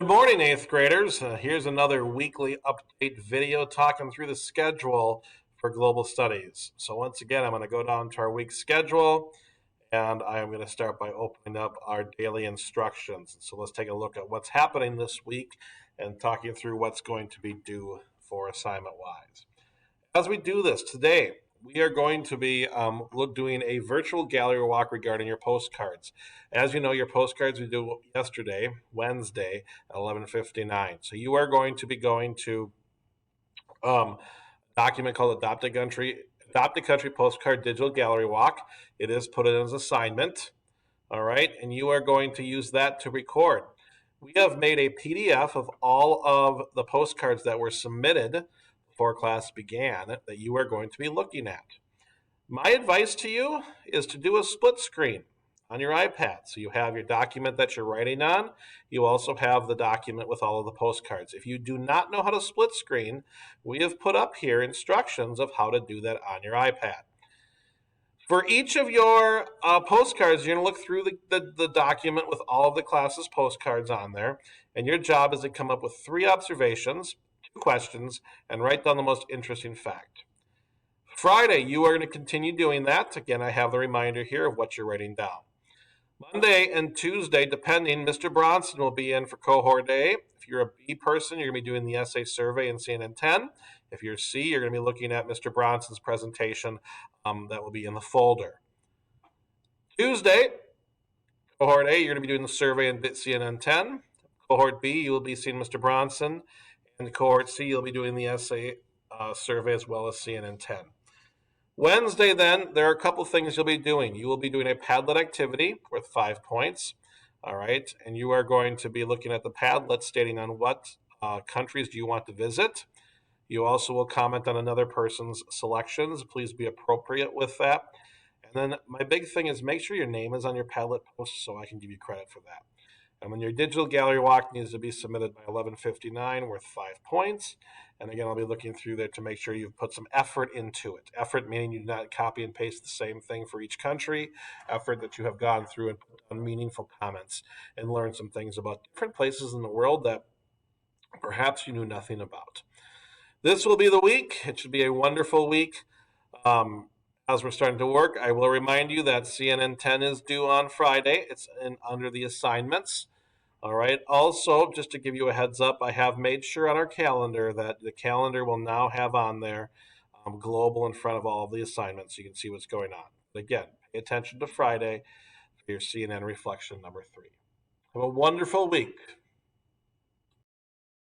Good morning, eighth graders. Here's another weekly update video talking through the schedule for global studies. So once again, I'm going to go down to our week schedule and I am going to start by opening up our daily instructions. So let's take a look at what's happening this week and talking through what's going to be due for assignment wise. As we do this today, we are going to be doing a virtual gallery walk regarding your postcards. As you know, your postcards we do yesterday, Wednesday, at 11:59. So you are going to be going to a document called Adopt a Country Postcard Digital Gallery Walk. It is put in as an assignment, all right, and you are going to use that to record. We have made a PDF of all of the postcards that were submitted before class began that you are going to be looking at. My advice to you is to do a split screen on your iPad. So you have your document that you're writing on. You also have the document with all of the postcards. If you do not know how to split screen, we have put up here instructions of how to do that on your iPad. For each of your postcards, you're going to look through the document with all of the class's postcards on there, and your job is to come up with 3 observations, 2 questions, and write down the most interesting fact. Friday, you are going to continue doing that. Again, I have the reminder here of what you're writing down. Monday and Tuesday, depending, Mr. Bronson will be in for cohort A. If you're a B person, you're going to be doing the essay survey in CNN 10. If you're C, you're going to be looking at Mr. Bronson's presentation that will be in the folder. Tuesday, cohort A, you're going to be doing the survey in CNN 10. Cohort B, you will be seeing Mr. Bronson. And cohort C, you'll be doing the essay survey as well as CNN 10. Wednesday, then, there are a couple things you'll be doing. You will be doing a Padlet activity worth 5 points, all right? And you are going to be looking at the Padlet stating on what countries do you want to visit. You also will comment on another person's selections. Please be appropriate with that. And then my big thing is make sure your name is on your Padlet post so I can give you credit for that. And when your digital gallery walk needs to be submitted by 11:59, worth 5 points. And again, I'll be looking through there to make sure you've put some effort into it. Effort meaning you do not copy and paste the same thing for each country. Effort that you have gone through and put down meaningful comments and learned some things about different places in the world that perhaps you knew nothing about. This will be the week. It should be a wonderful week. As we're starting to work, I will remind you that CNN 10 is due on Friday. It's under the assignments. All right. Also, just to give you a heads up, I have made sure on our calendar that the calendar will now have on there global in front of all of the assignments so you can see what's going on. But again, pay attention to Friday for your CNN reflection number 3. Have a wonderful week.